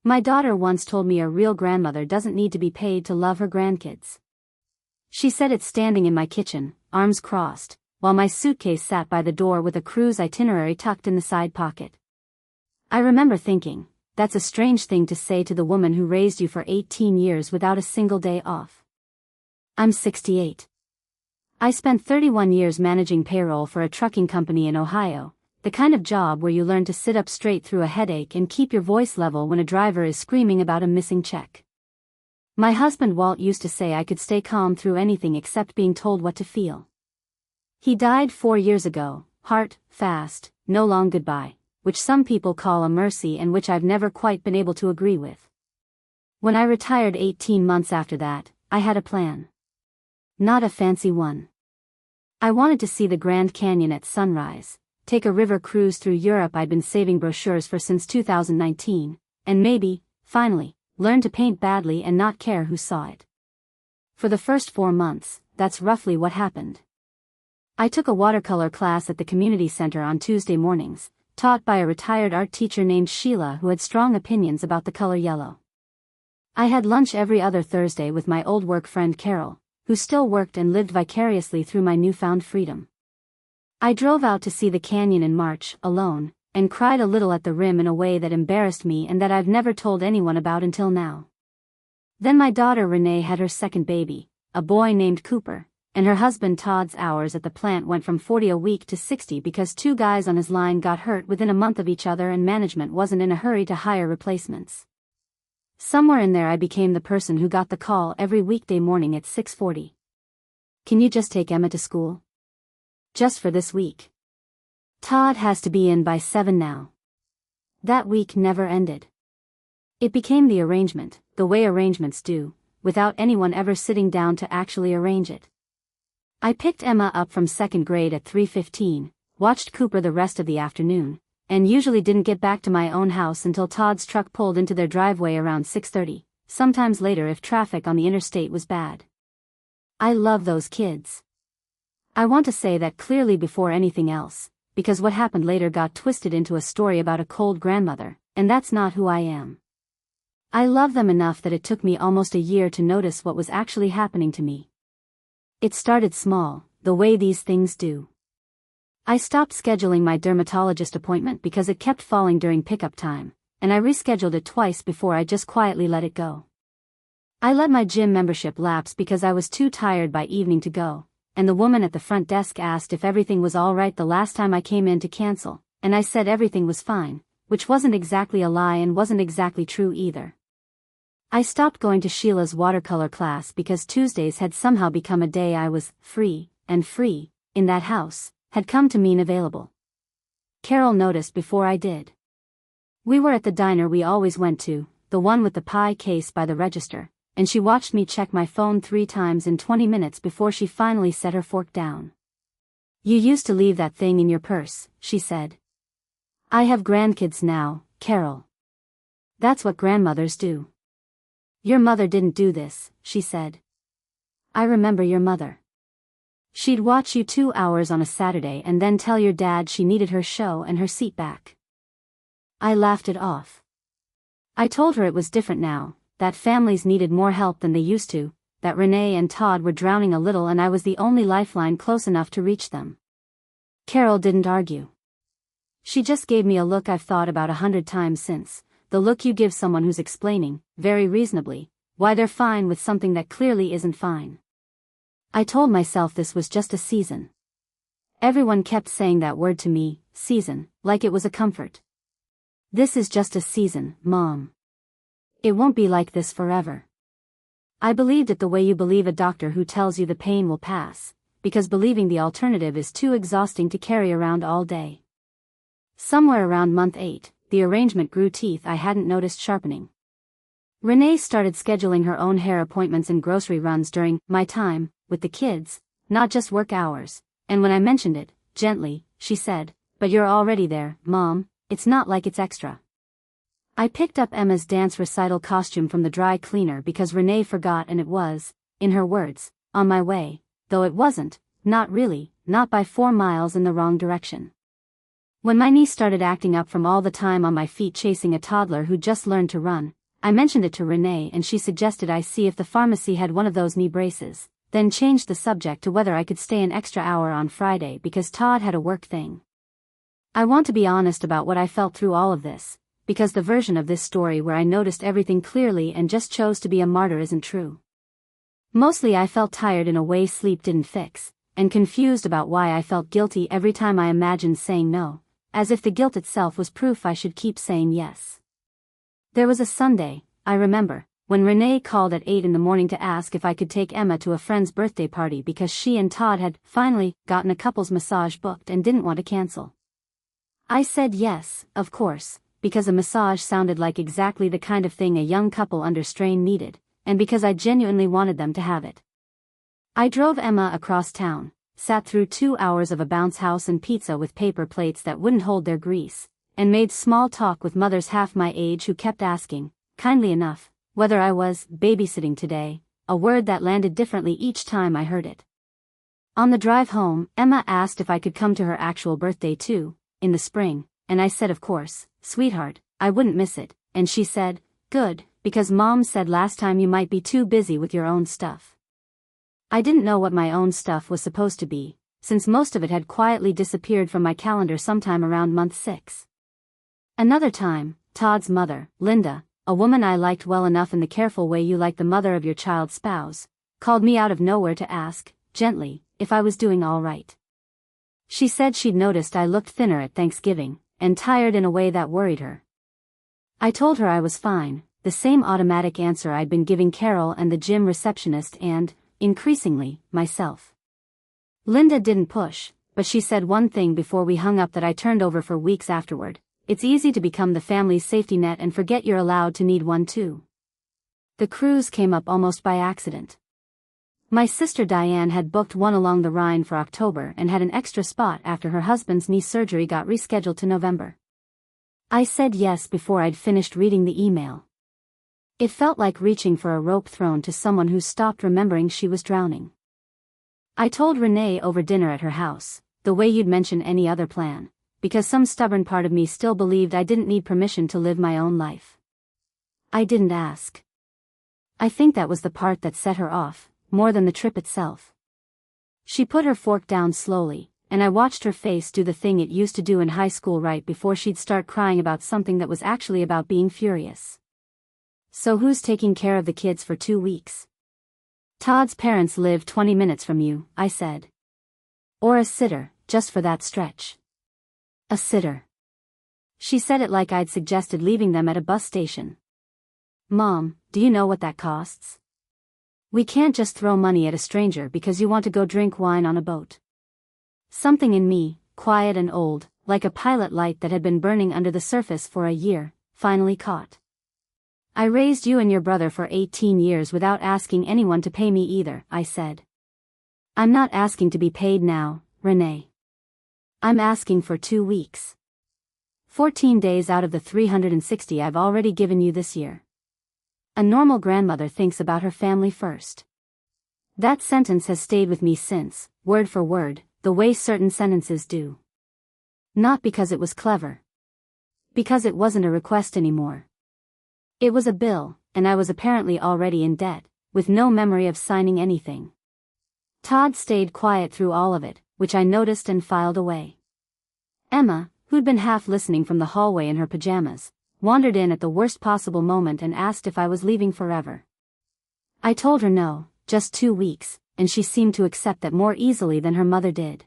My daughter once told me a real grandmother doesn't need to be paid to love her grandkids. She said it standing in my kitchen, arms crossed, while my suitcase sat by the door with a cruise itinerary tucked in the side pocket. I remember thinking, that's a strange thing to say to the woman who raised you for 18 years without a single day off. I'm 68. I spent 31 years managing payroll for a trucking company in Ohio, the kind of job where you learn to sit up straight through a headache and keep your voice level when a driver is screaming about a missing check. My husband Walt used to say I could stay calm through anything except being told what to feel. He died 4 years ago, hard, fast, no long goodbye, which some people call a mercy and which I've never quite been able to agree with. When I retired 18 months after that, I had a plan. Not a fancy one. I wanted to see the Grand Canyon at sunrise, take a river cruise through Europe I'd been saving brochures for since 2019, and maybe, finally, learn to paint badly and not care who saw it. For the first 4 months, that's roughly what happened. I took a watercolor class at the community center on Tuesday mornings, taught by a retired art teacher named Sheila who had strong opinions about the color yellow. I had lunch every other Thursday with my old work friend Carol, who still worked and lived vicariously through my newfound freedom. I drove out to see the canyon in March, alone, and cried a little at the rim in a way that embarrassed me and that I've never told anyone about until now. Then my daughter Renee had her second baby, a boy named Cooper, and her husband Todd's hours at the plant went from 40 a week to 60 because 2 guys on his line got hurt within a month of each other and management wasn't in a hurry to hire replacements. Somewhere in there I became the person who got the call every weekday morning at 6:40. Can you just take Emma to school? Just for this week. Todd has to be in by 7 now. That week never ended. It became the arrangement, the way arrangements do, without anyone ever sitting down to actually arrange it. I picked Emma up from 2nd grade at 3:15, watched Cooper the rest of the afternoon, and usually didn't get back to my own house until Todd's truck pulled into their driveway around 6:30, sometimes later if traffic on the interstate was bad. I love those kids. I want to say that clearly before anything else, because what happened later got twisted into a story about a cold grandmother, and that's not who I am. I love them enough that it took me almost a year to notice what was actually happening to me. It started small, the way these things do. I stopped scheduling my dermatologist appointment because it kept falling during pickup time, and I rescheduled it twice before I just quietly let it go. I let my gym membership lapse because I was too tired by evening to go, and the woman at the front desk asked if everything was all right the last time I came in to cancel, and I said everything was fine, which wasn't exactly a lie and wasn't exactly true either. I stopped going to Sheila's watercolor class because Tuesdays had somehow become a day I was free, and free, in that house, had come to mean available. Carol noticed before I did. We were at the diner we always went to, the one with the pie case by the register, and she watched me check my phone 3 times in 20 minutes before she finally set her fork down. "You used to leave that thing in your purse," she said. "I have grandkids now, Carol. That's what grandmothers do. Your mother didn't do this," she said. "I remember your mother. She'd watch you 2 hours on a Saturday and then tell your dad she needed her show and her seat back." I laughed it off. I told her it was different now, that families needed more help than they used to, that Renee and Todd were drowning a little and I was the only lifeline close enough to reach them. Carol didn't argue. She just gave me a look I've thought about 100 times since, the look you give someone who's explaining, very reasonably, why they're fine with something that clearly isn't fine. I told myself this was just a season. Everyone kept saying that word to me, season, like it was a comfort. This is just a season, Mom. It won't be like this forever. I believed it the way you believe a doctor who tells you the pain will pass, because believing the alternative is too exhausting to carry around all day. Somewhere around month 8, the arrangement grew teeth I hadn't noticed sharpening. Renee started scheduling her own hair appointments and grocery runs during my time with the kids, not just work hours, and when I mentioned it, gently, she said, "But you're already there, Mom, it's not like it's extra." I picked up Emma's dance recital costume from the dry cleaner because Renee forgot and it was, in her words, on my way, though it wasn't, not really, not by 4 miles in the wrong direction. When my niece started acting up from all the time on my feet chasing a toddler who just learned to run, I mentioned it to Renee and she suggested I see if the pharmacy had one of those knee braces, then changed the subject to whether I could stay an extra hour on Friday because Todd had a work thing. I want to be honest about what I felt through all of this, because the version of this story where I noticed everything clearly and just chose to be a martyr isn't true. Mostly I felt tired in a way sleep didn't fix, and confused about why I felt guilty every time I imagined saying no, as if the guilt itself was proof I should keep saying yes. There was a Sunday, I remember, when Renee called at 8 in the morning to ask if I could take Emma to a friend's birthday party because she and Todd had finally gotten a couple's massage booked and didn't want to cancel. I said yes, of course, because a massage sounded like exactly the kind of thing a young couple under strain needed, and because I genuinely wanted them to have it. I drove Emma across town, sat through 2 hours of a bounce house and pizza with paper plates that wouldn't hold their grease, and made small talk with mothers half my age who kept asking, kindly enough, whether I was babysitting today, a word that landed differently each time I heard it. On the drive home, Emma asked if I could come to her actual birthday too, in the spring, and I said of course, sweetheart, I wouldn't miss it, and she said, good, because Mom said last time you might be too busy with your own stuff. I didn't know what my own stuff was supposed to be, since most of it had quietly disappeared from my calendar sometime around month 6. Another time, Todd's mother, Linda, a woman I liked well enough in the careful way you like the mother of your child's spouse, called me out of nowhere to ask, gently, if I was doing all right. She said she'd noticed I looked thinner at Thanksgiving, and tired in a way that worried her. I told her I was fine, the same automatic answer I'd been giving Carol and the gym receptionist and, increasingly, myself. Linda didn't push, but she said one thing before we hung up that I turned over for weeks afterward. It's easy to become the family's safety net and forget you're allowed to need one too. The cruise came up almost by accident. My sister Diane had booked one along the Rhine for October and had an extra spot after her husband's knee surgery got rescheduled to November. I said yes before I'd finished reading the email. It felt like reaching for a rope thrown to someone who stopped remembering she was drowning. I told Renee over dinner at her house, the way you'd mention any other plan, because some stubborn part of me still believed I didn't need permission to live my own life. I didn't ask. I think that was the part that set her off, more than the trip itself. She put her fork down slowly, and I watched her face do the thing it used to do in high school right before she'd start crying about something that was actually about being furious. So who's taking care of the kids for 2 weeks? Todd's parents live 20 minutes from you, I said. Or a sitter, just for that stretch. A sitter. She said it like I'd suggested leaving them at a bus station. Mom, do you know what that costs? We can't just throw money at a stranger because you want to go drink wine on a boat. Something in me, quiet and old, like a pilot light that had been burning under the surface for a year, finally caught. I raised you and your brother for 18 years without asking anyone to pay me either, I said. I'm not asking to be paid now, Renee. I'm asking for 2 weeks. 14 days out of the 360 I've already given you this year. A normal grandmother thinks about her family first. That sentence has stayed with me since, word for word, the way certain sentences do. Not because it was clever. Because it wasn't a request anymore. It was a bill, and I was apparently already in debt, with no memory of signing anything. Todd stayed quiet through all of it, which I noticed and filed away. Emma, who'd been half listening from the hallway in her pajamas, wandered in at the worst possible moment and asked if I was leaving forever. I told her no, just 2 weeks, and she seemed to accept that more easily than her mother did.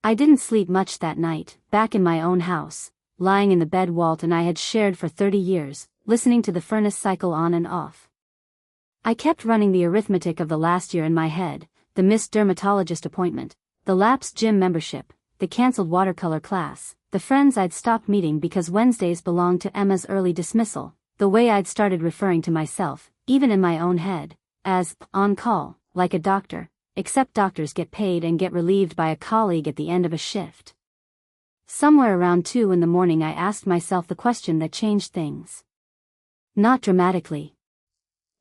I didn't sleep much that night, back in my own house, lying in the bed Walt and I had shared for 30 years, listening to the furnace cycle on and off. I kept running the arithmetic of the last year in my head, the missed dermatologist appointment, the lapsed gym membership, the cancelled watercolor class, the friends I'd stopped meeting because Wednesdays belonged to Emma's early dismissal, the way I'd started referring to myself, even in my own head, as on call, like a doctor, except doctors get paid and get relieved by a colleague at the end of a shift. Somewhere around 2 in the morning I asked myself the question that changed things. Not dramatically.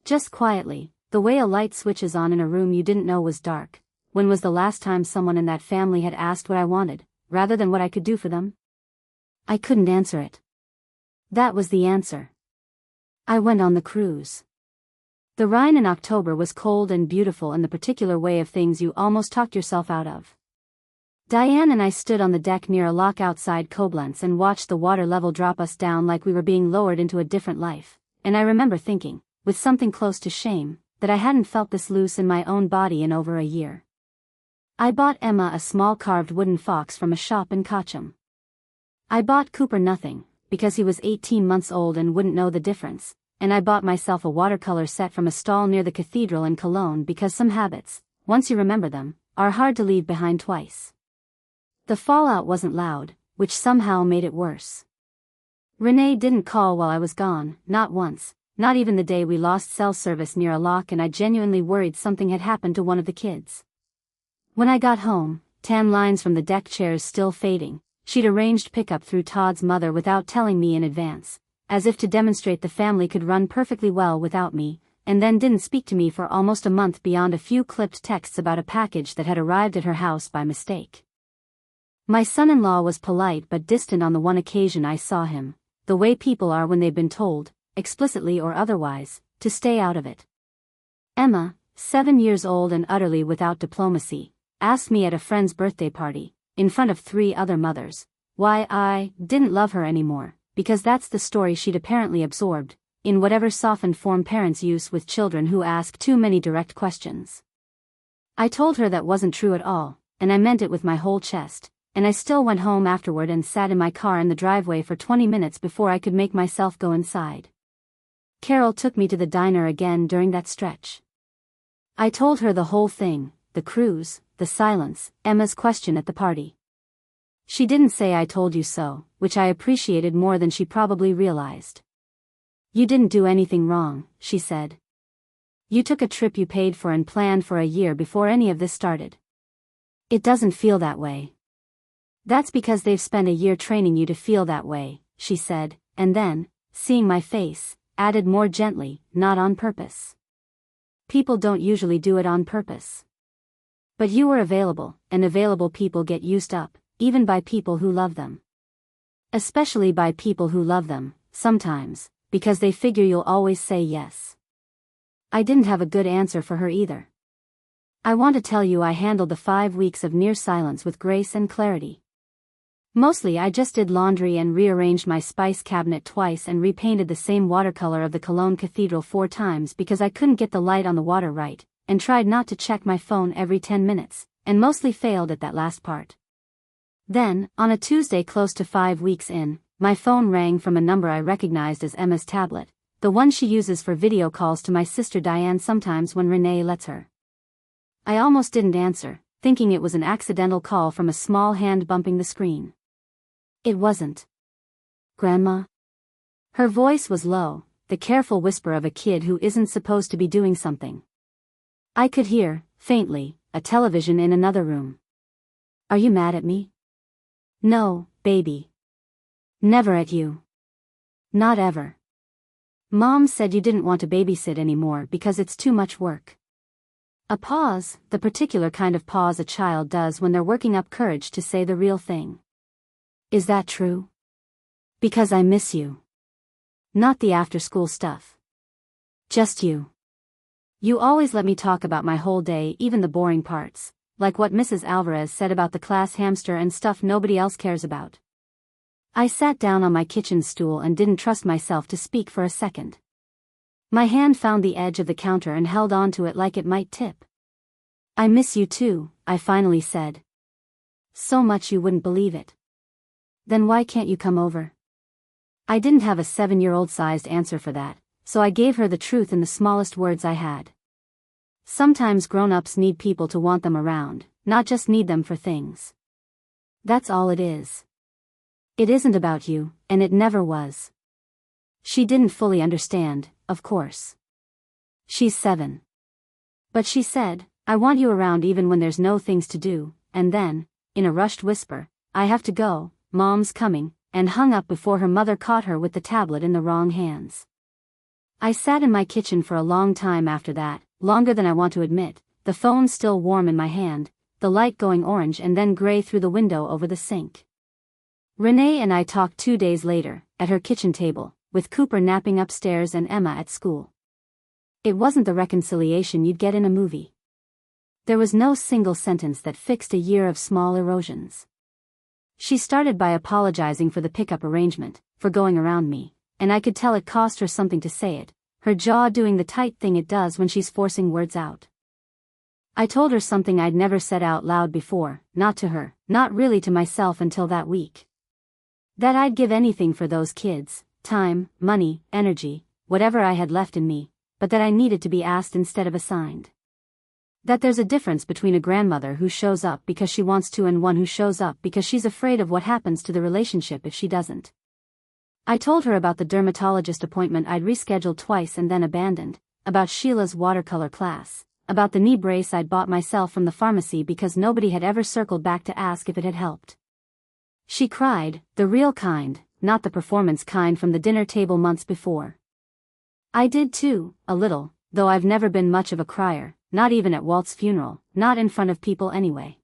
Just quietly, the way a light switches on in a room you didn't know was dark. When was the last time someone in that family had asked what I wanted, rather than what I could do for them? I couldn't answer it. That was the answer. I went on the cruise. The Rhine in October was cold and beautiful in the particular way of things you almost talked yourself out of. Diane and I stood on the deck near a lock outside Koblenz and watched the water level drop us down like we were being lowered into a different life, and I remember thinking, with something close to shame, that I hadn't felt this loose in my own body in over a year. I bought Emma a small carved wooden fox from a shop in Cochem. I bought Cooper nothing, because he was 18 months old and wouldn't know the difference, and I bought myself a watercolor set from a stall near the cathedral in Cologne because some habits, once you remember them, are hard to leave behind twice. The fallout wasn't loud, which somehow made it worse. Renee didn't call while I was gone, not once, not even the day we lost cell service near a lock and I genuinely worried something had happened to one of the kids. When I got home, tan lines from the deck chairs still fading, she'd arranged pickup through Todd's mother without telling me in advance, as if to demonstrate the family could run perfectly well without me, and then didn't speak to me for almost a month beyond a few clipped texts about a package that had arrived at her house by mistake. My son-in-law was polite but distant on the one occasion I saw him, the way people are when they've been told, explicitly or otherwise, to stay out of it. Emma, 7 years old and utterly without diplomacy, asked me at a friend's birthday party, in front of 3 other mothers, why I didn't love her anymore, because that's the story she'd apparently absorbed, in whatever softened form parents use with children who ask too many direct questions. I told her that wasn't true at all, and I meant it with my whole chest, and I still went home afterward and sat in my car in the driveway for 20 minutes before I could make myself go inside. Carol took me to the diner again during that stretch. I told her the whole thing, the cruise, the silence, Emma's question at the party. She didn't say I told you so, which I appreciated more than she probably realized. You didn't do anything wrong, she said. You took a trip you paid for and planned for a year before any of this started. It doesn't feel that way. That's because they've spent a year training you to feel that way, she said, and then, seeing my face, added more gently, not on purpose. People don't usually do it on purpose. But you were available, and available people get used up, even by people who love them. Especially by people who love them, sometimes, because they figure you'll always say yes. I didn't have a good answer for her either. I want to tell you I handled the 5 weeks of near silence with grace and clarity. Mostly I just did laundry and rearranged my spice cabinet twice and repainted the same watercolor of the Cologne Cathedral 4 times because I couldn't get the light on the water right, and tried not to check my phone every 10 minutes, and mostly failed at that last part. Then, on a Tuesday close to 5 weeks in, my phone rang from a number I recognized as Emma's tablet, the one she uses for video calls to my sister Diane sometimes when Renee lets her. I almost didn't answer, thinking it was an accidental call from a small hand bumping the screen. It wasn't. Grandma? Her voice was low, the careful whisper of a kid who isn't supposed to be doing something. I could hear, faintly, a television in another room. Are you mad at me? No, baby. Never at you. Not ever. Mom said you didn't want to babysit anymore because it's too much work. A pause, the particular kind of pause a child does when they're working up courage to say the real thing. Is that true? Because I miss you. Not the after-school stuff. Just you. You always let me talk about my whole day, even the boring parts, like what Mrs. Alvarez said about the class hamster and stuff nobody else cares about. I sat down on my kitchen stool and didn't trust myself to speak for a second. My hand found the edge of the counter and held onto it like it might tip. I miss you too, I finally said. So much you wouldn't believe it. Then why can't you come over? I didn't have a 7-year-old sized answer for that, so I gave her the truth in the smallest words I had. Sometimes grown-ups need people to want them around, not just need them for things. That's all it is. It isn't about you, and it never was. She didn't fully understand, of course. She's 7. But she said, I want you around even when there's no things to do, and then, in a rushed whisper, I have to go, Mom's coming, and hung up before her mother caught her with the tablet in the wrong hands. I sat in my kitchen for a long time after that, longer than I want to admit, the phone still warm in my hand, the light going orange and then gray through the window over the sink. Renee and I talked 2 days later, at her kitchen table, with Cooper napping upstairs and Emma at school. It wasn't the reconciliation you'd get in a movie. There was no single sentence that fixed a year of small erosions. She started by apologizing for the pickup arrangement, for going around me, and I could tell it cost her something to say it, her jaw doing the tight thing it does when she's forcing words out. I told her something I'd never said out loud before, not to her, not really to myself until that week. That I'd give anything for those kids, time, money, energy, whatever I had left in me, but that I needed to be asked instead of assigned. That there's a difference between a grandmother who shows up because she wants to and one who shows up because she's afraid of what happens to the relationship if she doesn't. I told her about the dermatologist appointment I'd rescheduled twice and then abandoned, about Sheila's watercolor class, about the knee brace I'd bought myself from the pharmacy because nobody had ever circled back to ask if it had helped. She cried, the real kind, not the performance kind from the dinner table months before. I did too, a little, though I've never been much of a crier, not even at Walt's funeral, not in front of people anyway.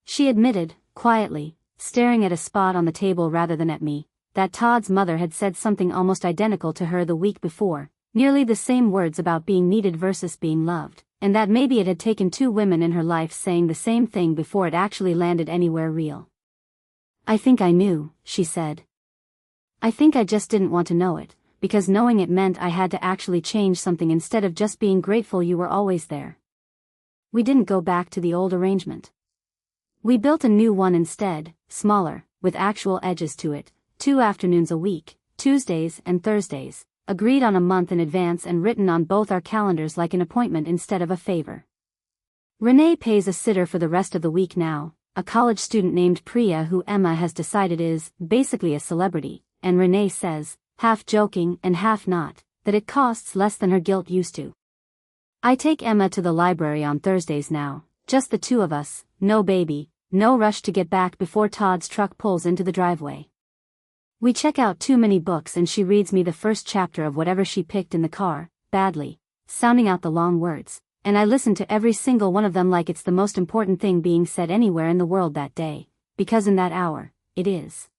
She admitted, quietly, staring at a spot on the table rather than at me, that Todd's mother had said something almost identical to her the week before, nearly the same words about being needed versus being loved, and that maybe it had taken 2 women in her life saying the same thing before it actually landed anywhere real. I think I knew, she said. I think I just didn't want to know it, because knowing it meant I had to actually change something instead of just being grateful you were always there. We didn't go back to the old arrangement. We built a new one instead, smaller, with actual edges to it, 2 afternoons a week, Tuesdays and Thursdays, agreed on a month in advance and written on both our calendars like an appointment instead of a favor. Renee pays a sitter for the rest of the week now, a college student named Priya who Emma has decided is, basically a celebrity, and Renee says, half joking and half not, that it costs less than her guilt used to. I take Emma to the library on Thursdays now, just the 2 of us, no baby, no rush to get back before Todd's truck pulls into the driveway. We check out too many books and she reads me the first chapter of whatever she picked in the car, badly, sounding out the long words, and I listen to every single one of them like it's the most important thing being said anywhere in the world that day, because in that hour, it is.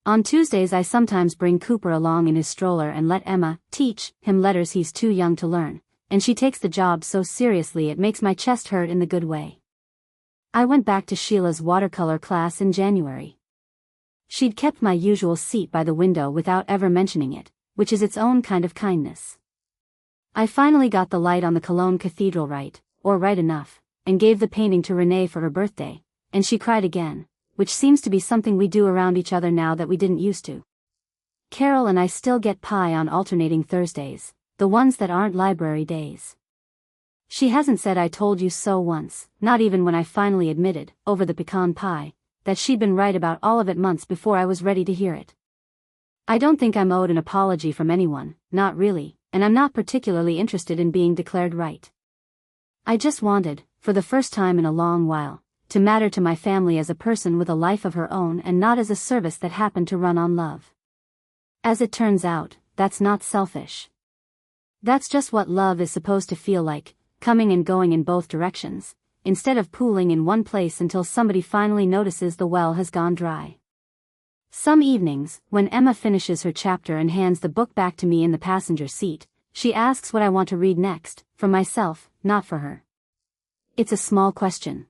On Tuesdays I sometimes bring Cooper along in his stroller and let Emma teach him letters he's too young to learn, and she takes the job so seriously it makes my chest hurt in the good way. I went back to Sheila's watercolor class in January. She'd kept my usual seat by the window without ever mentioning it, which is its own kind of kindness. I finally got the light on the Cologne Cathedral right, or right enough, and gave the painting to Renee for her birthday, and she cried again, which seems to be something we do around each other now that we didn't used to. Carol and I still get pie on alternating Thursdays, the ones that aren't library days. She hasn't said I told you so once, not even when I finally admitted, over the pecan pie, that she'd been right about all of it months before I was ready to hear it. I don't think I'm owed an apology from anyone, not really, and I'm not particularly interested in being declared right. I just wanted, for the first time in a long while, to matter to my family as a person with a life of her own and not as a service that happened to run on love. As it turns out, that's not selfish. That's just what love is supposed to feel like, coming and going in both directions, instead of pooling in one place until somebody finally notices the well has gone dry. Some evenings, when Emma finishes her chapter and hands the book back to me in the passenger seat, she asks what I want to read next, for myself, not for her. It's a small question.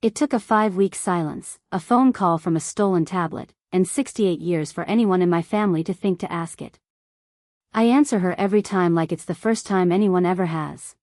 It took a 5-week silence, a phone call from a stolen tablet, and 68 years for anyone in my family to think to ask it. I answer her every time like it's the first time anyone ever has.